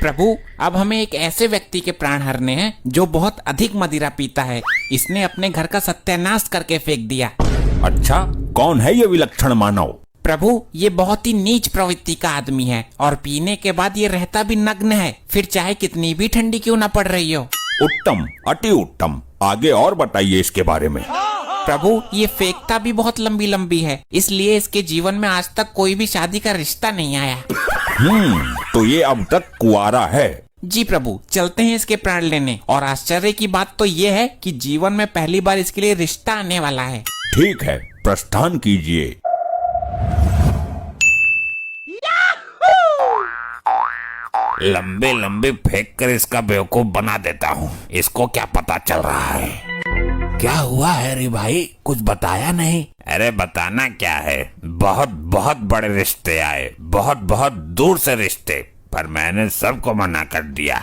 प्रभु, अब हमें एक ऐसे व्यक्ति के प्राण हरने हैं जो बहुत अधिक मदिरा पीता है। इसने अपने घर का सत्यानाश करके फेंक दिया। अच्छा, कौन है ये विलक्षण मानव? प्रभु, ये बहुत ही नीच प्रवृत्ति का आदमी है और पीने के बाद ये रहता भी नग्न है, फिर चाहे कितनी भी ठंडी क्यों न पड़ रही हो। उत्तम, अति उत्तम। आगे और बताइए इसके बारे में। प्रभु, ये फेंकता भी बहुत लंबी लंबी है, इसलिए इसके जीवन में आज तक कोई भी शादी का रिश्ता नहीं आया। तो ये अब तक कुंवारा है? जी प्रभु, चलते हैं इसके प्राण लेने। और आश्चर्य की बात तो ये है कि जीवन में पहली बार इसके लिए रिश्ता आने वाला है। ठीक है, प्रस्थान कीजिए। लंबे लंबे फेंक कर इसका बेवकूफ बना देता हूँ। इसको क्या पता चल रहा है? क्या हुआ हैरी भाई, कुछ बताया नहीं? अरे बताना क्या है, बहुत बहुत बड़े रिश्ते आए, बहुत बहुत दूर से रिश्ते, पर मैंने सबको मना कर दिया।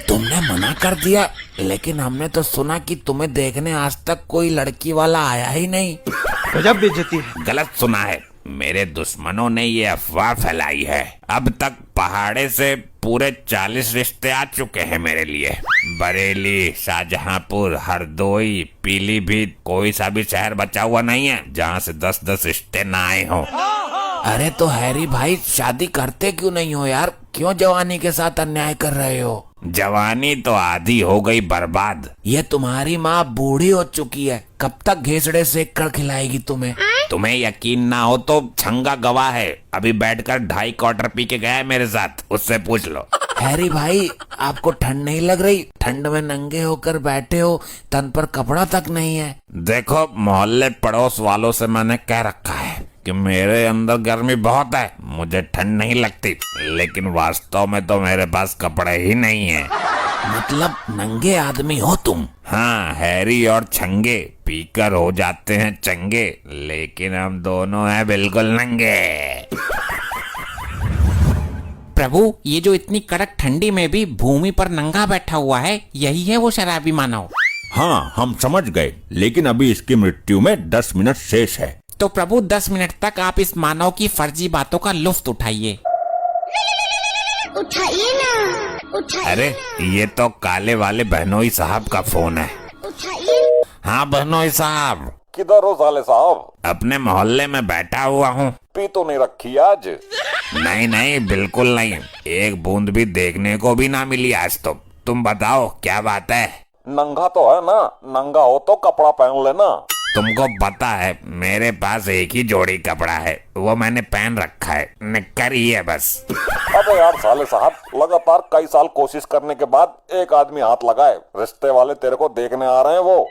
तुमने मना कर दिया? लेकिन हमने तो सुना कि तुम्हें देखने आज तक कोई लड़की वाला आया ही नहीं। गजब बेइज्जती है। गलत सुना है, मेरे दुश्मनों ने ये अफवाह फैलाई है। अब तक पहाड़े से पूरे 40 रिश्ते आ चुके हैं मेरे लिए। बरेली, शाहजहांपुर, हरदोई, पीलीभीत, कोई सा भी शहर बचा हुआ नहीं है जहाँ से 10-10 रिश्ते न आए हों। अरे तो हैरी भाई, शादी करते क्यों नहीं हो यार? क्यों जवानी के साथ अन्याय कर रहे हो? जवानी तो आधी हो गई बर्बाद। ये तुम्हारी माँ बूढ़ी हो चुकी है, कब तक घेसड़े सेक कर खिलाएगी तुम्हें? तुम्हें यकीन ना हो तो छंगा गवाह है, अभी बैठकर 2.5 क्वार्टर पी के गया है मेरे साथ, उससे पूछ लो। हैरी भाई, आपको ठंड नहीं लग रही? ठंड में नंगे होकर बैठे हो, तन पर कपड़ा तक नहीं है। देखो, मोहल्ले पड़ोस वालों से मैंने कह रखा है कि मेरे अंदर गर्मी बहुत है, मुझे ठंड नहीं लगती, लेकिन वास्तव में तो मेरे पास कपड़े ही नहीं है। मतलब नंगे आदमी हो तुम? हाँ, हैरी और छंगे पीकर हो जाते हैं चंगे, लेकिन हम दोनों हैं बिल्कुल नंगे। प्रभु, ये जो इतनी कड़क ठंडी में भी भूमि पर नंगा बैठा हुआ है, यही है वो शराबी मानव? हाँ, हम समझ गए, लेकिन अभी इसकी मृत्यु में 10 मिनट शेष है। तो प्रभु, 10 मिनट तक आप इस मानव की फर्जी बातों का लुफ्त उठाइए। उठाइए ना, उठाइए। अरे ये तो काले वाले बहनोई साहब का फोन है। उठाइए। हाँ बहनोई साहब। किधर हो साले साहब? अपने मोहल्ले में बैठा हुआ हूँ। पी तो नहीं रखी आज? नहीं नहीं, बिल्कुल नहीं, एक बूंद भी देखने को भी ना मिली आज तो। तुम बताओ क्या बात है? नंगा तो है ना? नंगा हो तो कपड़ा पहन लेना। तुमको पता है मेरे पास एक ही जोड़ी कपड़ा है, वो मैंने पहन रखा है, निक्कर ही है बस। अबे यार साले साहब, लगातार कई साल कोशिश करने के बाद एक आदमी हाथ लगाए, रिश्ते वाले तेरे को देखने आ रहे हैं वो।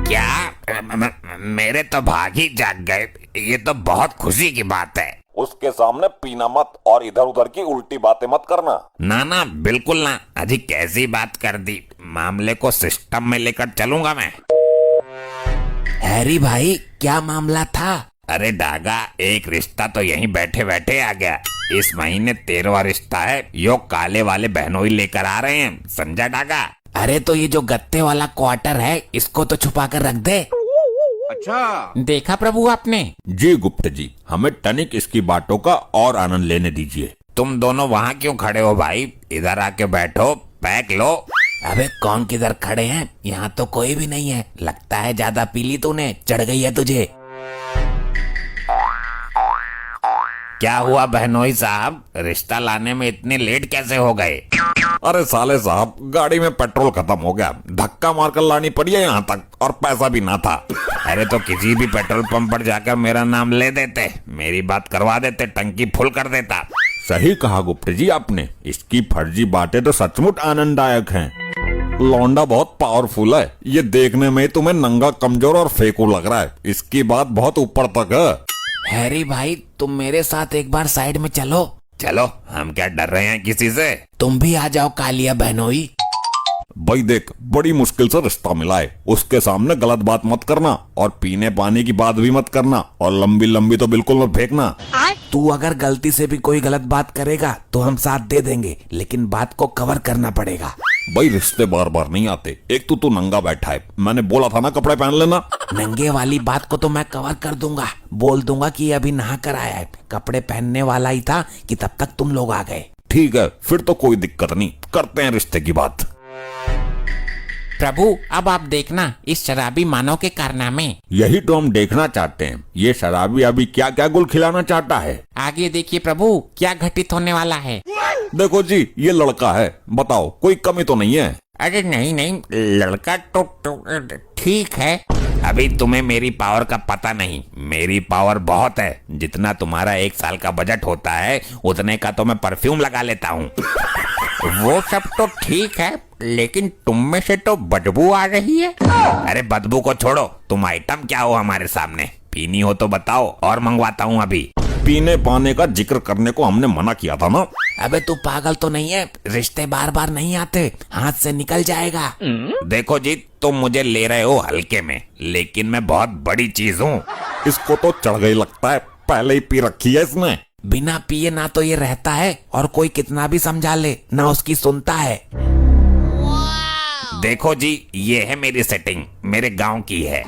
क्या? मेरे तो भाग ही जाग गए, ये तो बहुत खुशी की बात है। उसके सामने पीना मत और इधर उधर की उल्टी बातें मत करना। ना ना, बिल्कुल ना। अजी कैसी बात कर दी, मामले को सिस्टम में लेकर चलूंगा मैं। हैरी भाई, क्या मामला था? अरे डागा, एक रिश्ता तो यहीं बैठे बैठे आ गया। इस महीने 13वां रिश्ता है, यो काले वाले बहनोई लेकर आ रहे हैं, समझा डागा? अरे तो ये जो गत्ते वाला क्वार्टर है, इसको तो छुपा कर रख दे। अच्छा, देखा प्रभु आपने? जी गुप्त जी, हमें तनिक इसकी बातों का और आनंद लेने दीजिए। तुम दोनों वहाँ क्यों खड़े हो भाई? इधर आके बैठो, पैक लो। अबे कौन किधर खड़े हैं? यहाँ तो कोई भी नहीं है। लगता है ज्यादा पी ली तूने, चढ़ गई है तुझे। क्या हुआ बहनोई साहब, रिश्ता लाने में इतने लेट कैसे हो गए? अरे साले साहब, गाड़ी में पेट्रोल खत्म हो गया, धक्का मारकर लानी पड़ी है यहाँ तक, और पैसा भी ना था। अरे तो किसी भी पेट्रोल पंप पर जाकर मेरा नाम ले देते, मेरी बात करवा देते, टंकी फुल कर देता। सही कहा गुप्त जी आपने, इसकी फर्जी बातें तो सचमुच आनंददायक हैं। लौंडा बहुत पावरफुल है, ये देखने में तुम्हें नंगा, कमजोर और फेंकू लग रहा है, इसकी बात बहुत ऊपर तक है। हैरी भाई, तुम मेरे साथ एक बार साइड में चलो। चलो, हम क्या डर रहे हैं किसी से? तुम भी आ जाओ कालिया बहनोई। भाई देख, बड़ी मुश्किल से रिश्ता मिला है, उसके सामने गलत बात मत करना, और पीने पानी की बात भी मत करना, और लंबी लंबी तो बिल्कुल मत फेंकना। तू अगर गलती से भी कोई गलत बात करेगा तो हम साथ दे देंगे, लेकिन बात को कवर करना पड़ेगा। भाई रिश्ते बार बार नहीं आते, एक तो तू नंगा बैठा है, मैंने बोला था ना कपड़े पहन लेना। नंगे वाली बात को तो मैं कवर कर दूंगा, बोल दूंगा कि अभी नहा कर आया है, कपड़े पहनने वाला ही था कि तब तक तुम लोग आ गए। ठीक है, फिर तो कोई दिक्कत नहीं, करते हैं रिश्ते की बात। प्रभु अब आप देखना इस शराबी मानव के कारनामे। यही तो हम देखना चाहते हैं, ये शराबी अभी क्या क्या गुल खिलाना चाहता है। आगे देखिए प्रभु क्या घटित होने वाला है। देखो जी, ये लड़का है, बताओ कोई कमी तो नहीं है। अरे नहीं नहीं, लड़का तो ठीक है। अभी तुम्हें मेरी पावर का पता नहीं, मेरी पावर बहुत है। जितना तुम्हारा 1 साल का बजट होता है उतने का तो मैं परफ्यूम लगा लेता हूँ। वो सब तो ठीक है, लेकिन तुम में से तो बदबू आ रही है। अरे बदबू को छोड़ो, तुम आइटम क्या हो हमारे सामने? पीनी हो तो बताओ और मंगवाता हूँ अभी। पीने पाने का जिक्र करने को हमने मना किया था ना। अबे तू पागल तो नहीं है? रिश्ते बार बार नहीं आते, हाथ से निकल जाएगा। देखो जी, तुम मुझे ले रहे हो हल्के में, लेकिन मैं बहुत बड़ी चीज हूँ। इसको तो चढ़ गई लगता है, पहले ही पी रखी है इसने। बिना पिए ना तो ये रहता है, और कोई कितना भी समझा ले ना उसकी सुनता है। देखो जी, ये है मेरी सेटिंग, मेरे गांव की है।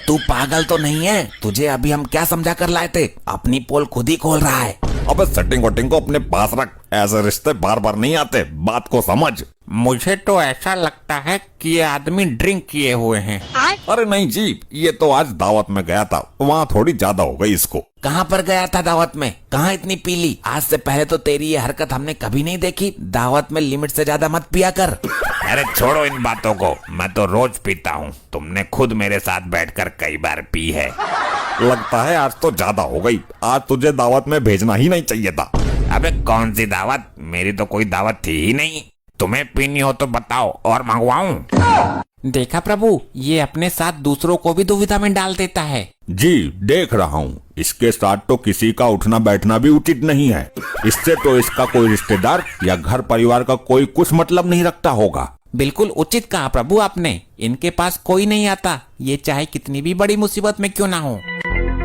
तू पागल तो नहीं है? तुझे अभी हम क्या समझा कर लाए थे? अपनी पोल खुद ही खोल रहा है। अबे सेटिंग वटिंग को अपने पास रख, ऐसे रिश्ते बार बार नहीं आते, बात को समझ। मुझे तो ऐसा लगता है कि ये आदमी ड्रिंक किए हुए हैं। अरे नहीं जी, ये तो आज दावत में गया था, वहाँ थोड़ी ज्यादा हो गई इसको। कहाँ पर गया था दावत में? कहाँ इतनी पीली? आज से पहले तो तेरी ये हरकत हमने कभी नहीं देखी। दावत में लिमिट से ज्यादा मत पिया कर। अरे छोड़ो इन बातों को, मैं तो रोज पीता हूँ। तुमने खुद मेरे साथ बैठकर कई बार पी है। लगता है आज तो ज्यादा हो गई, आज तुझे दावत में भेजना ही नहीं चाहिए था। अबे कौन सी दावत? मेरी तो कोई दावत थी ही नहीं। तुम्हें पीनी हो तो बताओ और मंगवाऊं? देखा प्रभु, ये अपने साथ दूसरों को भी दुविधा में डाल देता है। जी देख रहा हूँ, इसके साथ तो किसी का उठना बैठना भी उचित नहीं है। इससे तो इसका कोई रिश्तेदार या घर परिवार का कोई कुछ मतलब नहीं रखता होगा। बिल्कुल उचित कहा प्रभु आपने। इनके पास कोई नहीं आता, ये चाहे कितनी भी बड़ी मुसीबत में क्यों ना हो।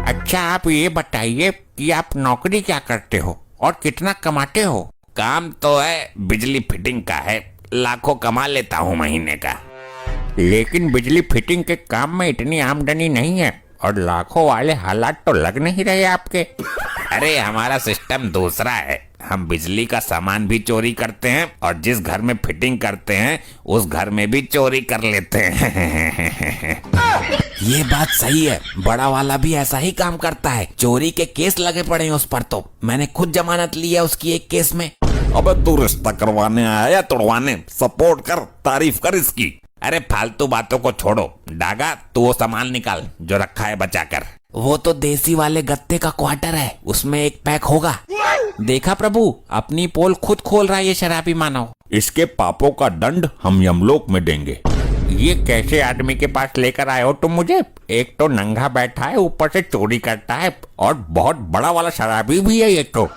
अच्छा आप ये बताइए कि आप नौकरी क्या करते हो और कितना कमाते हो? काम तो है बिजली फिटिंग का है, लाखों कमा लेता हूँ महीने का। लेकिन बिजली फिटिंग के काम में इतनी आमदनी नहीं है, और लाखों वाले हालात तो लग नहीं रहे आपके। अरे हमारा सिस्टम दूसरा है, हम बिजली का सामान भी चोरी करते हैं और जिस घर में फिटिंग करते हैं उस घर में भी चोरी कर लेते हैं। ये बात सही है, बड़ा वाला भी ऐसा ही काम करता है। चोरी के केस लगे पड़े हैं उस पर, तो मैंने खुद जमानत ली है उसकी एक केस में। अबे तू रिश्ता करवाने आया या तोड़वाने? सपोर्ट कर, तारीफ कर इसकी। अरे फालतू बातों को छोड़ो, डागा तू वो सामान निकाल जो रखा है बचाकर। वो तो देसी वाले गत्ते का क्वार्टर है, उसमें एक पैक होगा। देखा प्रभु, अपनी पोल खुद खोल रहा है ये शराबी मानव। इसके पापों का दंड हम यमलोक में देंगे। ये कैसे आदमी के पास लेकर आए हो तुम मुझे? एक तो नंगा बैठा है, ऊपर से चोरी करता है, और बहुत बड़ा वाला शराबी भी है ये तो।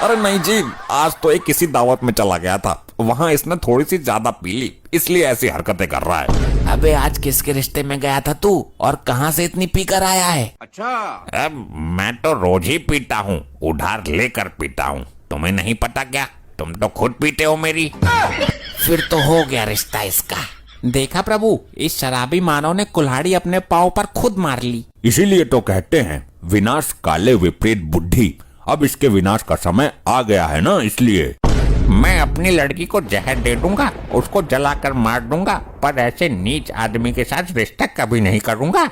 अरे नहीं जी, आज तो एक किसी दावत में चला गया था, वहाँ इसने थोड़ी सी ज्यादा पी ली, इसलिए ऐसी हरकतें कर रहा है। अबे आज किसके रिश्ते में गया था तू, और कहाँ से इतनी पी कर आया है? अच्छा, अब मैं तो रोज ही पीता हूँ, उधार लेकर पीता हूँ। तुम्हें नहीं पता क्या? तुम तो खुद पीते हो मेरी। फिर तो हो गया रिश्ता इसका। देखा प्रभु, इस शराबी मानव ने कुल्हाड़ी अपने पाँव पर खुद मार ली। इसीलिए तो कहते हैं विनाश काले विपरीत बुद्धि। अब इसके विनाश का समय आ गया है ना, इसलिए मैं अपनी लड़की को जहर दे दूंगा, उसको जलाकर मार दूंगा, पर ऐसे नीच आदमी के साथ रिश्ता कभी नहीं करूंगा।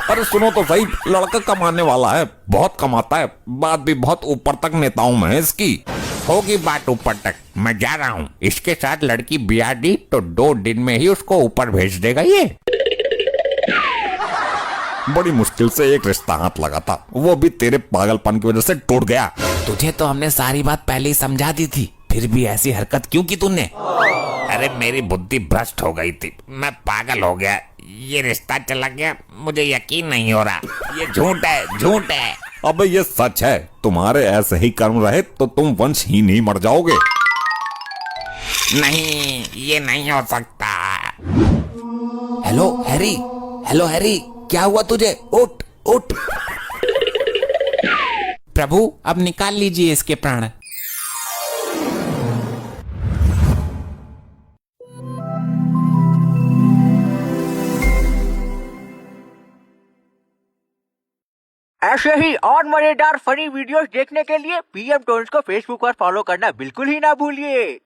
अरे सुनो तो सही, लड़का कमाने वाला है, बहुत कमाता है, बात भी बहुत ऊपर तक नेताओं में है इसकी। होगी बात ऊपर तक, मैं जा रहा हूँ। इसके साथ लड़की ब्याह दी तो 2 दिन में ही उसको ऊपर भेज देगा ये। बड़ी मुश्किल से एक रिश्ता हाथ लगा था, वो भी तेरे पागलपन की वजह से टूट गया। तुझे तो हमने सारी बात पहले ही समझा दी थी, फिर भी ऐसी हरकत क्यों की तूने? अरे मेरी बुद्धि भ्रष्ट हो गई थी, मैं पागल हो गया। ये रिश्ता चला गया, मुझे यकीन नहीं हो रहा। ये झूठ है, झूठ है। अबे ये सच है, तुम्हारे ऐसे ही कर्म रहे तो तुम वंशहीन ही मर जाओगे। नहीं, ये नहीं हो सकता। हेलो हैरी, हेलो हैरी, क्या हुआ तुझे? उठ उठ। प्रभु अब निकाल लीजिए इसके प्राण। ऐसे ही और मजेदार फनी वीडियोस देखने के लिए पीएम टोन्स को फेसबुक पर फॉलो करना बिल्कुल ही ना भूलिए।